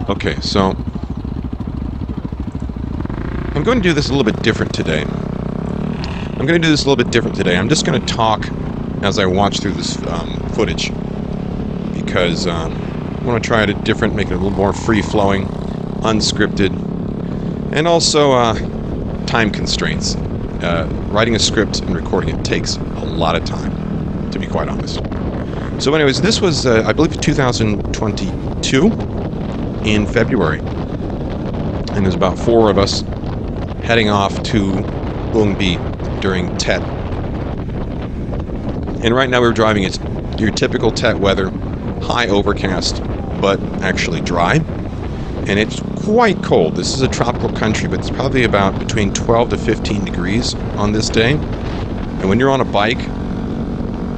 Okay, so I'm going to do this a little bit different today. I'm just going to talk as I watch through this footage, because I want to try it different, make it a little more free-flowing, unscripted, and also time constraints. Writing a script and recording it takes a lot of time, to be quite honest. So anyways, this was, I believe, 2022 in February. And there's about 4 of us heading off to Uong Bi during Tet. And right now we're driving, it's your typical Tet weather, high overcast, but actually dry. And it's quite cold. This is a tropical country, but it's probably about between 12 to 15 degrees on this day. And when you're on a bike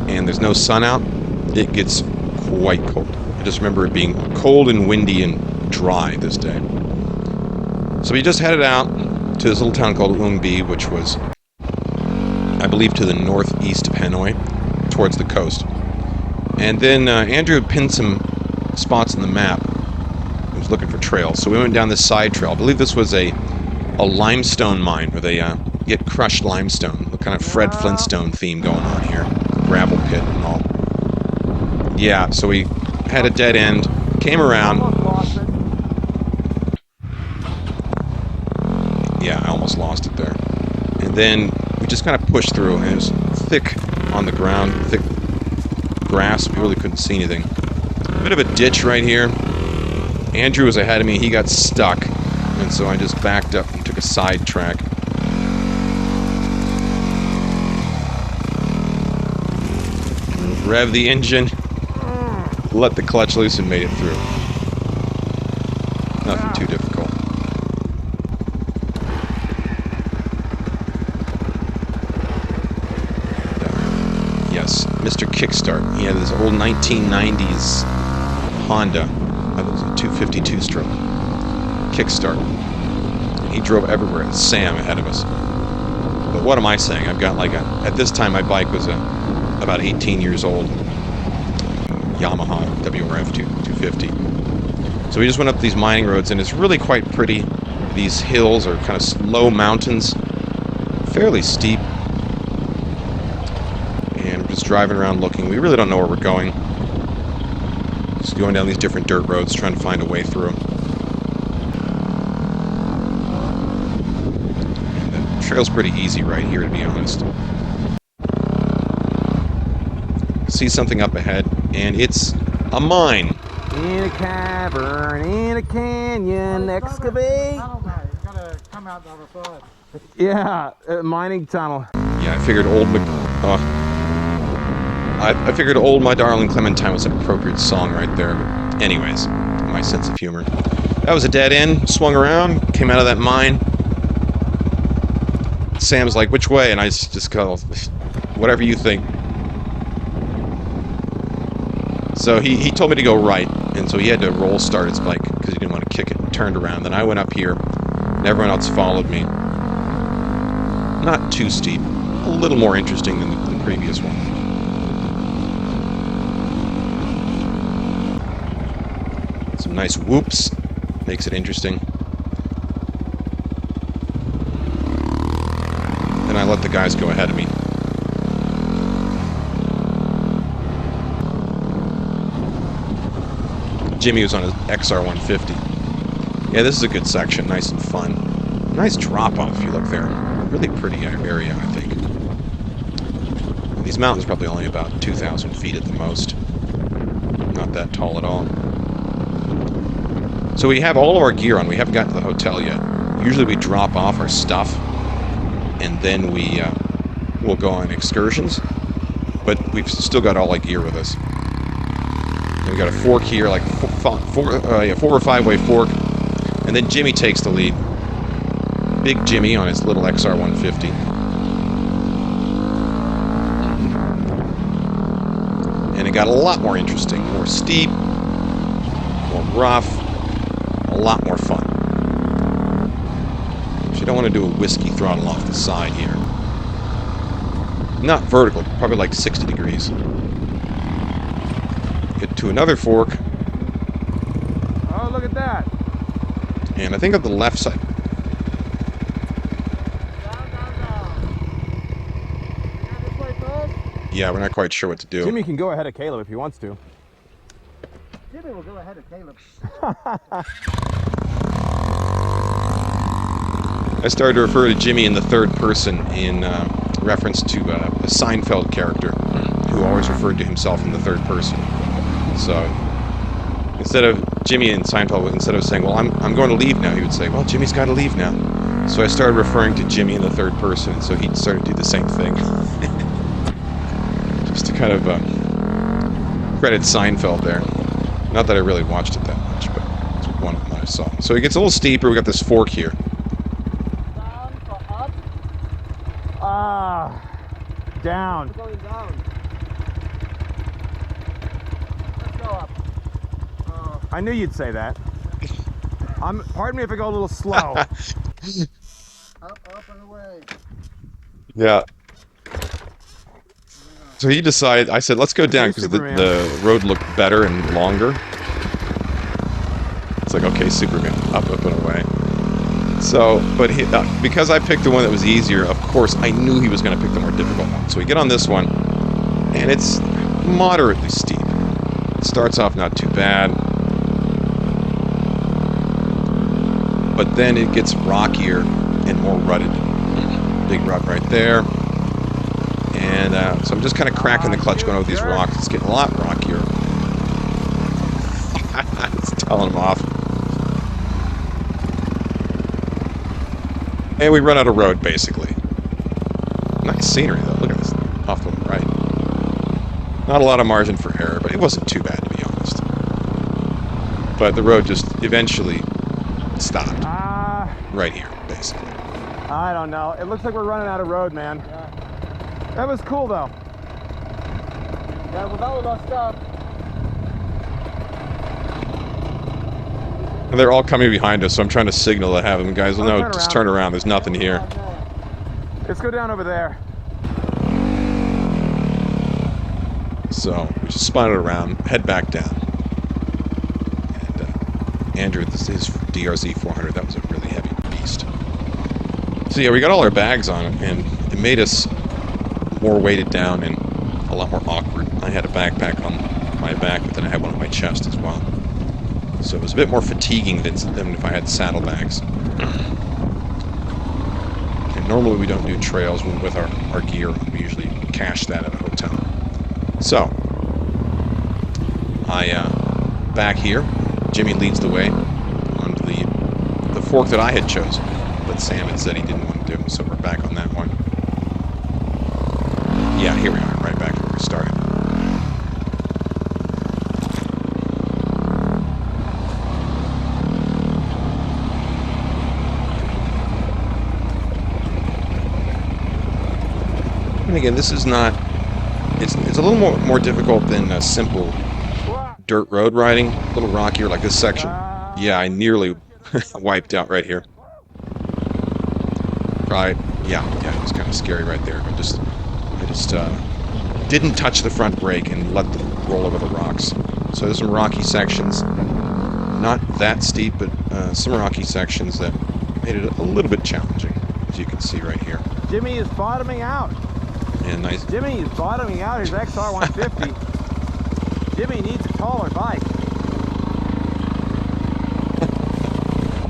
and there's no sun out, it gets quite cold. I just remember it being cold and windy and dry this day. So we just headed out to this little town called Uong Bi, which was, I believe, to the northeast of Hanoi, towards the coast. And then Andrew pinned some spots on the map. He was looking for trails, so we went down this side trail. I believe this was a limestone mine where they get crushed limestone. The kind of Fred Flintstone theme going on here, gravel pit and all. Yeah, so we had a dead end, came around. Yeah, I almost lost it there. And then we just kind of pushed through, and it was thick on the ground, thick grass. We really couldn't see anything. A bit of a ditch right here. Andrew was ahead of me. He got stuck, and so I just backed up and took a side track. Rev the engine, let the clutch loose, and made it through. Nothing too difficult. Yes, Mr. Kickstart. He had this old 1990s Honda. It was a 252 stroke. Kickstart. He drove everywhere. Sam ahead of us. But what am I saying? I've got like at this time my bike was about 18 years old. Yamaha WRF 250. So we just went up these mining roads, and it's really quite pretty. These hills are kind of low mountains, fairly steep. And we're just driving around looking. We really don't know where we're going. Just going down these different dirt roads, trying to find a way through. And the trail's pretty easy right here, to be honest. See something up ahead, and it's a mine. In a cavern, in a canyon, excavate. You gotta come out the other side. Yeah, a mining tunnel. Yeah, I figured I figured Old My Darling Clementine was an appropriate song right there. But anyways, my sense of humor. That was a dead end, swung around, came out of that mine. Sam's like, which way? And I just go, whatever you think. So he told me to go right, and so he had to roll start his bike because he didn't want to kick it, and turned around. Then I went up here, and everyone else followed me. Not too steep, a little more interesting than the previous one. Some nice whoops, makes it interesting. Then I let the guys go ahead of me. Jimmy was on his XR150. Yeah, this is a good section, nice and fun. Nice drop-off if you look there. Really pretty area, I think. And these mountains are probably only about 2,000 feet at the most. Not that tall at all. So we have all of our gear on. We haven't gotten to the hotel yet. Usually we drop off our stuff, and then we'll go on excursions. But we've still got all our gear with us. We got a fork here, like 4 or 5 way fork, and then Jimmy takes the lead. Big Jimmy on his little XR150. And it got a lot more interesting, more steep, more rough, a lot more fun. So you don't want to do a whiskey throttle off the side here. Not vertical, probably like 60 degrees. Get to another fork. Oh, look at that. And I think on the left side. Yeah, we're not quite sure what to do. Jimmy can go ahead of Caleb if he wants to. Jimmy will go ahead of Caleb. I started to refer to Jimmy in the third person in reference to a Seinfeld character who always referred to himself in the third person. So instead of Jimmy in Seinfeld, instead of saying, well, I'm going to leave now, he would say, well, Jimmy's got to leave now. So I started referring to Jimmy in the third person, so he started to do the same thing. Just to kind of credit Seinfeld there. Not that I really watched it that much, but it's one of them that I saw. So it gets a little steeper. We got this fork here. Down for up. Down. We're going down. Let's go up. I knew you'd say that. Pardon me if I go a little slow. Up and away. Yeah. So he decided, I said, let's go down because the road looked better and longer. It's like, okay, Superman, up and away. So, but he, because I picked the one that was easier, of course, I knew he was going to pick the more difficult one. So we get on this one, and it's moderately steep. It starts off not too bad. But then it gets rockier and more rutted. Big rut right there. And so I'm just kind of cracking the clutch going over these rocks. It's getting a lot rockier. It's telling them off. And we run out of road, basically. Nice scenery, though. Look at this off to the right. Not a lot of margin for error, but it wasn't too bad, to be honest. But the road just eventually stopped. Right here, basically. I don't know. It looks like we're running out of road, man. Yeah. That was cool, though. Yeah, with all of our stuff. And they're all coming behind us, so I'm trying to signal to have them. Guys, well, no, just turn around. There's nothing here. Let's go down over there. So we just spun it around, head back down. And Andrew, this is DRZ 400. That was a really heavy beast. So yeah, we got all our bags on it, and it made us more weighted down and a lot more awkward. I had a backpack on my back, but then I had one on my chest as well. So it was a bit more fatiguing than if I had saddlebags. And normally we don't do trails with our gear. We usually cache that at a hotel. So, back here, Jimmy leads the way onto the fork that I had chosen. But Sam had said he didn't want to do, so we're back on that one. Yeah, here we are, right back where we started. And again, this is not, it's a little more difficult than simple dirt road riding. A little rockier like this section. Yeah, I nearly wiped out right here. Right, yeah, it was kind of scary right there. I just didn't touch the front brake and let them roll over the rocks. So there's some rocky sections, not that steep, but some rocky sections that made it a little bit challenging, as you can see right here. Jimmy is bottoming out. And nice. Jimmy is bottoming out his XR 150. Jimmy needs a taller bike.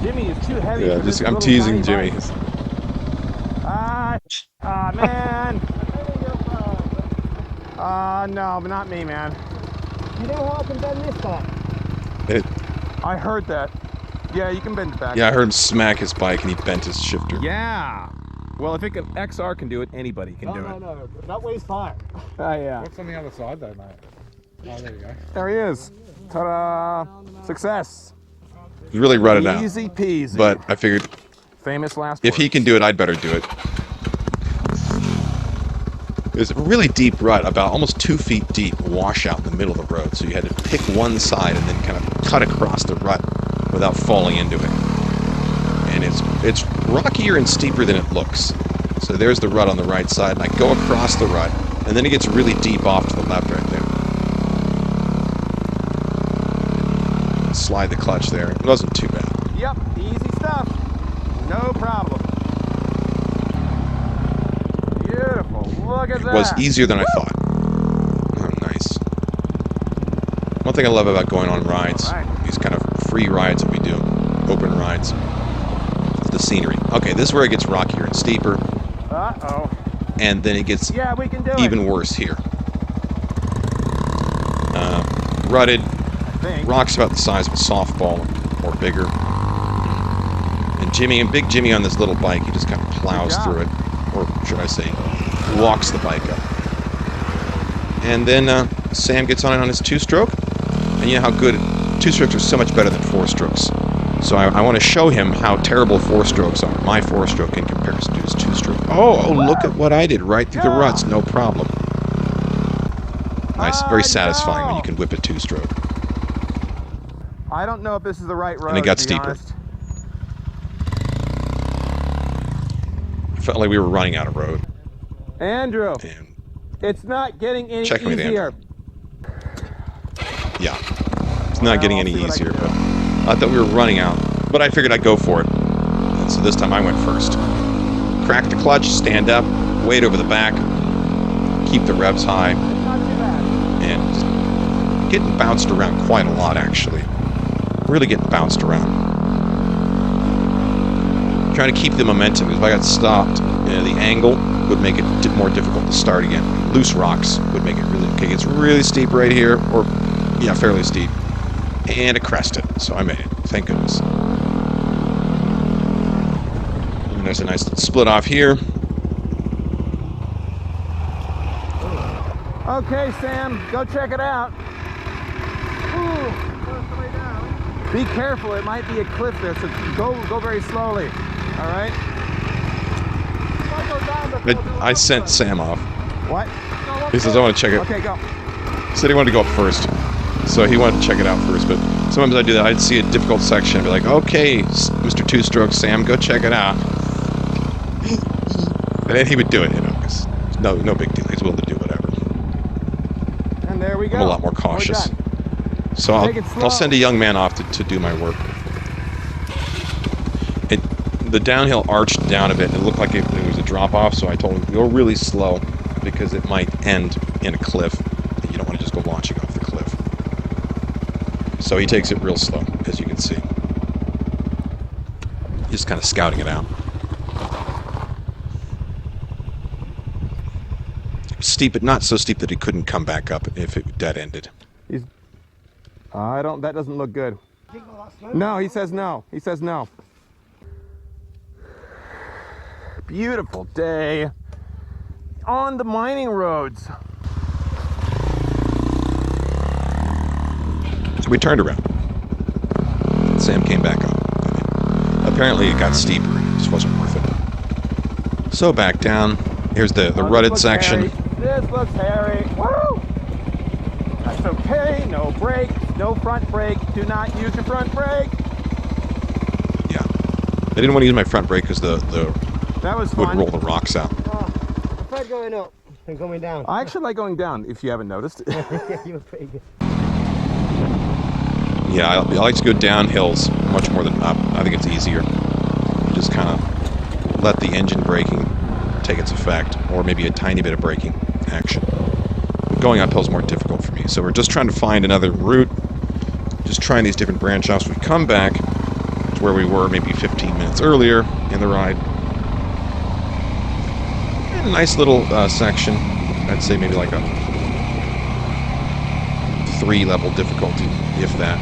Jimmy is too heavy. Yeah, for this I'm little teasing tiny Jimmy. bike. Man. No, but not me, man. You know how I can bend this back? I heard that. Yeah, you can bend it back. Yeah, I heard him smack his bike and he bent his shifter. Yeah. Well, if XR can do it, anybody can do it. No. That weighs fine. Yeah. What's on the other side though, mate? Oh, there you go. There he is. Ta-da! Success. He really rutted out. Easy peasy. But I figured Famous last if he words. can do it, I'd better do it. There's a really deep rut, about almost 2 feet deep, washout in the middle of the road. So you had to pick one side and then kind of cut across the rut without falling into it. And it's rockier and steeper than it looks. So there's the rut on the right side, and I go across the rut, and then it gets really deep off to the left right there. Slide the clutch there. It wasn't too bad. Yep, easy stuff. No problem. Beautiful. Look at It that. was easier than I thought. Oh, nice. One thing I love about going on rides, All right. these kind of free rides that we do, open rides, is the scenery. Okay, this is where it gets rockier and steeper, Uh-oh. and then it gets Yeah, we can do even it. worse here. Rutted, I think. rocks about the size of a softball or bigger. And Big Jimmy on this little bike, he just kind of plows Good job. through it, or should I say, walks the bike up. And then Sam gets on it on his two-stroke, and you know how good two-strokes are so much better than four-strokes. So I want to show him how terrible four-strokes are. My four-stroke in comparison to his two-stroke. Oh, look at what I did right through the ruts, no problem. Nice, very satisfying when you can whip a two-stroke. I don't know if this is the right road. And it got to be steeper. honest. It felt like we were running out of road. Andrew, And it's not getting any Check with easier. yeah, it's not getting I'll any see what I easier. can do. But I thought we were running out, but I figured I'd go for it. And so this time I went first. Crack the clutch, stand up, weight over the back, keep the revs high, Not too bad. and just getting bounced around quite a lot, actually. Really getting bounced around. Trying to keep the momentum, because if I got stopped, the angle would make it more difficult to start again. Loose rocks would make it really, okay, it's really steep right here, or, yeah, fairly steep. And it crested, so I made it, thank goodness. And there's a nice little split off here. Okay, Sam, go check it out. Ooh. Be careful, it might be a cliff there, so go very slowly. All right? But I sent Sam off. What? He says, I want to check it. Okay, go. He said he wanted to go up first. So he wanted to check it out first. But sometimes I do that. I'd see a difficult section and be like, okay, Mr. Two-Stroke Sam, go check it out. And then he would do it, you know, 'cause no big deal. He's willing to do whatever. And there we go. I'm a lot more We're cautious. done. So Take it slow. I'll send a young man off to do my work. The downhill arched down a bit. It looked like it was a drop-off, so I told him, go really slow because it might end in a cliff. You don't want to just go launching off the cliff. So he takes it real slow, as you can see. Just kind of scouting it out. Steep, but not so steep that he couldn't come back up if it dead-ended. That doesn't look good. No, he says no. He says no. Beautiful day on the mining roads. So we turned around. Sam came back up. Apparently it got steeper and it just wasn't worth it. So back down. Here's the rutted section. This looks hairy. Woo! That's okay. No brake. No front brake. Do not use your front brake. Yeah. I didn't want to use my front brake because the That was would fun. roll the rocks out. I tried going up and going down. I actually like going down, if you haven't noticed. Yeah, you were pretty good. Yeah, I like to go down hills much more than up. I think it's easier. You just kind of let the engine braking take its effect, or maybe a tiny bit of braking action. Going uphill is more difficult for me, so we're just trying to find another route. Just trying these different branch offs. We come back to where we were maybe 15 minutes earlier in the ride. And a nice little section. I'd say maybe like a 3-level difficulty, if that.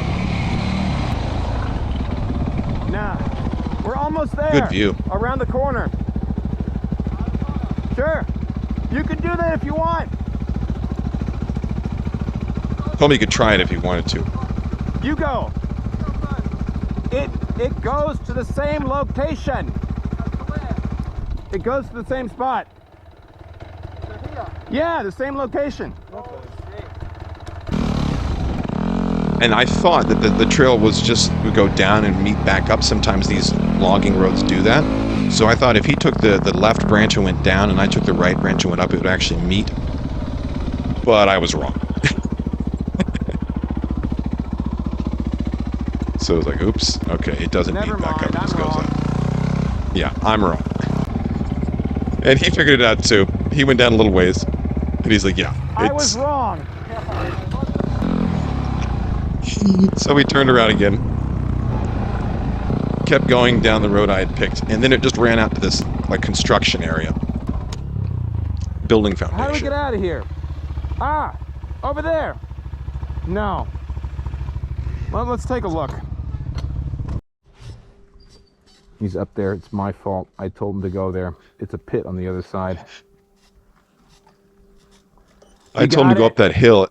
Nah, we're almost there. Good view. Around the corner. Sure. You can do that if you want. Told me you could try it if you wanted to. You go. It goes to the same location. It goes to the same spot. Yeah, the same location. And I thought that the trail was just would go down and meet back up. Sometimes these logging roads do that. So I thought if he took the left branch and went down and I took the right branch and went up, it would actually meet. But I was wrong. So I was like, oops, okay, it doesn't Never need back mind, up, it just I'm goes wrong. up. Yeah, I'm wrong. And he figured it out too. He went down a little ways, and he's like, yeah, I was it's... wrong. So we turned around again, kept going down the road I had picked, and then it just ran out to this, like, construction area. Building foundation. How do we get out of here? Ah, over there. No. Well, let's take a look. He's up there. It's my fault. I told him to go there. It's a pit on the other side. I told him to go up that hill,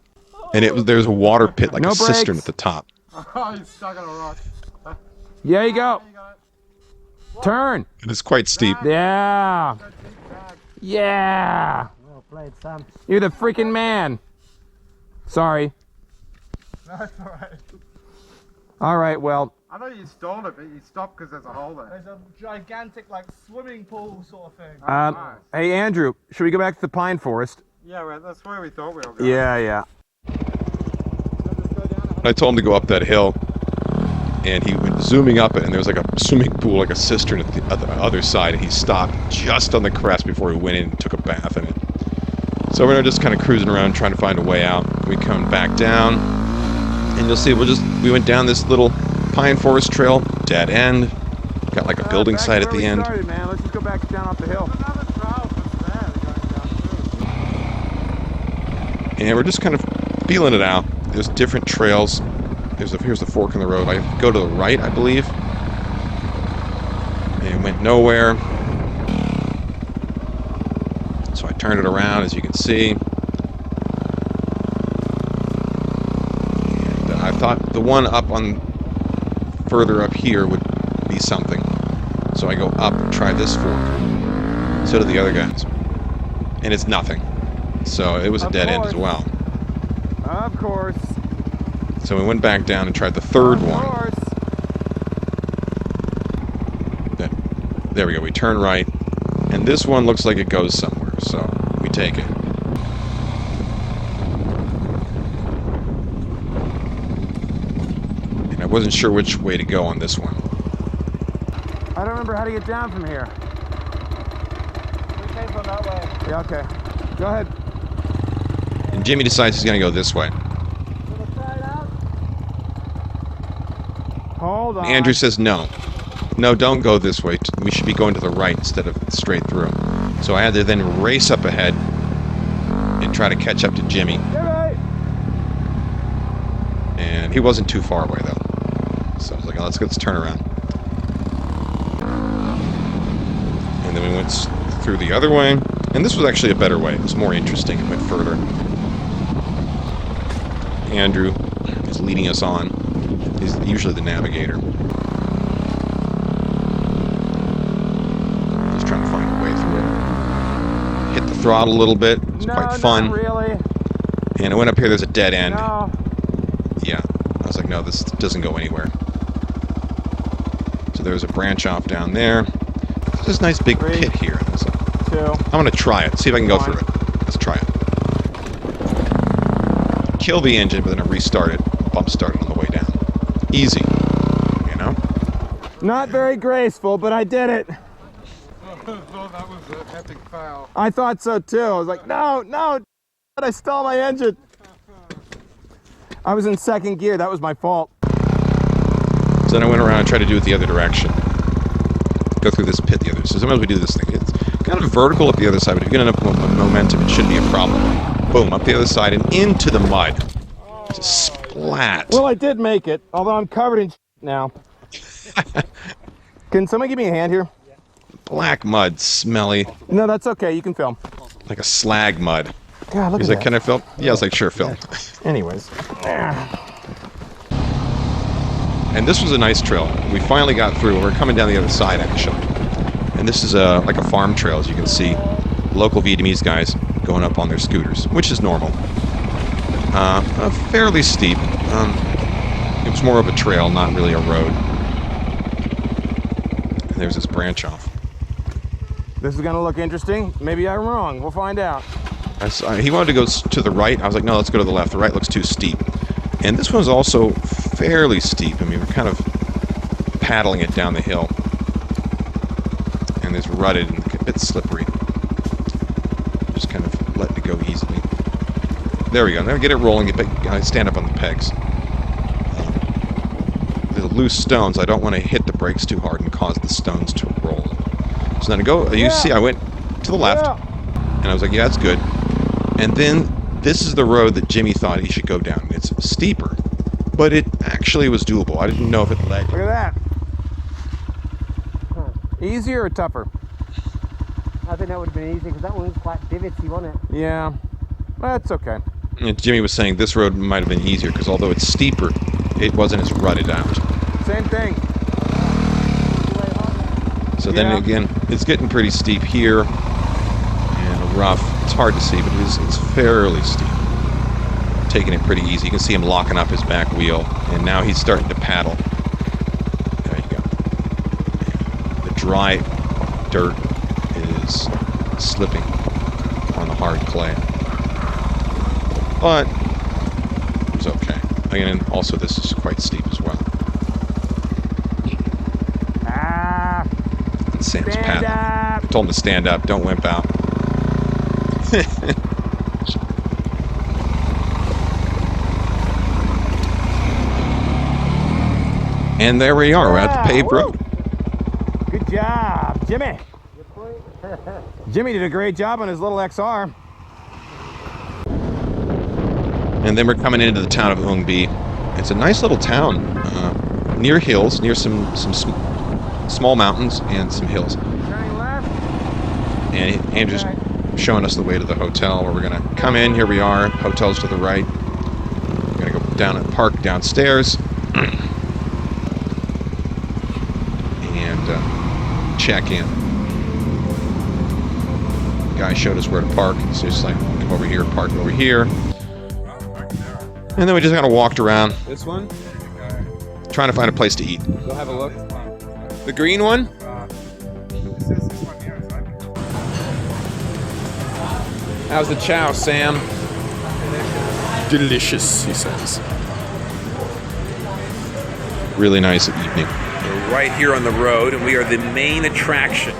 and there's a water pit, like No a cistern brakes. at the top. Oh, he's stuck on a rock. Yeah, you go. Turn. And it's quite steep. Yeah. Yeah. Well played, Sam. You're the freaking man. Sorry. That's alright. All right, well, I thought you stalled it, but you stopped because there's a hole there. There's a gigantic, like, swimming pool sort of thing. Nice. hey, Andrew, should we go back to the pine forest? Yeah, well, that's where we thought we were going. Yeah. I told him to go up that hill, and he went zooming up it, and there was like a swimming pool, like a cistern at the other side, and he stopped just on the crest before he went in and took a bath in it. So we're just kind of cruising around trying to find a way out. We come back down, and you'll see we went down this little pine forest trail, dead end, got like a building site at the end. Started, man. Let's just go back down off the hill. Another trail was there going down through. And we're just kind of feeling it out. There's different trails. Here's the fork in the road. I go to the right, I believe. And it went nowhere. So I turned it around, as you can see. And I thought the one further up here would be something. So I go up and try this fork. So do the other guys. And it's nothing. So it was a dead end as well. Of course. So we went back down and tried the third one. Of course. There we go, we turn right. And this one looks like it goes somewhere, so we take it. And I wasn't sure which way to go on this one. I don't remember how to get down from here. We came from that way. Yeah, okay. Go ahead. And Jimmy decides he's going to go this way. Wanna try it out? Hold on. Andrew says no. No, don't go this way. We should be going to the right instead of straight through. So I had to then race up ahead and try to catch up to Jimmy. All right. And he wasn't too far away, though. So I was like, oh, let's turn around. And then we went through the other way. And this was actually a better way. It was more interesting. It went further. Andrew is leading us on. He's usually the navigator. Just trying to find a way through it. Hit the throttle a little bit. It was quite fun. Not really. And I went up here, there's a dead end. No. Yeah. I was like, no, this doesn't go anywhere. So there's a branch off down there. There's this nice big 3, pit here. I was like, 2. I'm going to try it. See if I can go 1. through it. Let's try it. Kill the engine, but then I restart it. Bump start it on the way down. Easy. You know? Not very graceful, but I did it. I thought that was an epic fail. I thought so too. I was like, no, I stalled my engine. I was in second gear. That was my fault. So then I went around and tried to do it the other direction. Go through this pit the other. So sometimes we do this thing. It's kind of vertical up the other side, but if you get enough momentum, it shouldn't be a problem. Boom, up the other side and into the mud. Just splat. Well, I did make it, although I'm covered in now. Can somebody give me a hand here? Black mud, smelly, No, that's okay. You can film. like a slag mud. God, look He's at like, that. can I film? Yeah, I was like, sure, film. Anyways. And this was a nice trail. We finally got through. We're coming down the other side, actually. And this is like a farm trail, as you can see. Local Vietnamese guys going up on their scooters, which is normal. Fairly steep. It was more of a trail, not really a road. And there's this branch off. This is going to look interesting. Maybe I'm wrong. We'll find out. He wanted to go to the right. I was like, no, let's go to the left. The right looks too steep. And this one's also fairly steep. I mean, we're kind of paddling it down the hill. And it's rutted and a bit slippery. Just kind of letting it go easily. There we go. Now get it rolling. Stand up on the pegs. The loose stones, I don't want to hit the brakes too hard and cause the stones to roll. So then I go, you see, I went to the left, and I was like, yeah, that's good. And then this is the road that Jimmy thought he should go down. It's steeper, but it actually was doable. I didn't know if it led. Look at that. Easier or tougher? I think that would have been easy because that one was quite divotty, wasn't it? Yeah, that's okay. And Jimmy was saying this road might have been easier because although it's steeper, it wasn't as rutted out. Same thing. So then again, it's getting pretty steep here and rough. It's hard to see, but it's fairly steep. Taking it pretty easy. You can see him locking up his back wheel, and now he's starting to paddle. There you go. The dry dirt is slipping on the hard clay. But it's okay. Again, and also this is quite steep as well. And Sam's paddling. I told him to stand up, don't wimp out. And there we are, we're at the paved road. Good job, Jimmy. Jimmy did a great job on his little XR. And then we're coming into the town of Uong Bi. It's a nice little town, near hills, near some small mountains and some hills. Turning left. And Andrew's showing us the way to the hotel where we're gonna come in. Here we are. Hotel's to the right. We're gonna go down and park downstairs and check in. Guy showed us where to park, so just like come over here, park over here. And then we just kind of walked around, This one. trying to find a place to eat. Go have a look. The green one. How's the chow, Sam? Delicious, he says. Really nice evening. We're right here on the road, and we are the main attraction.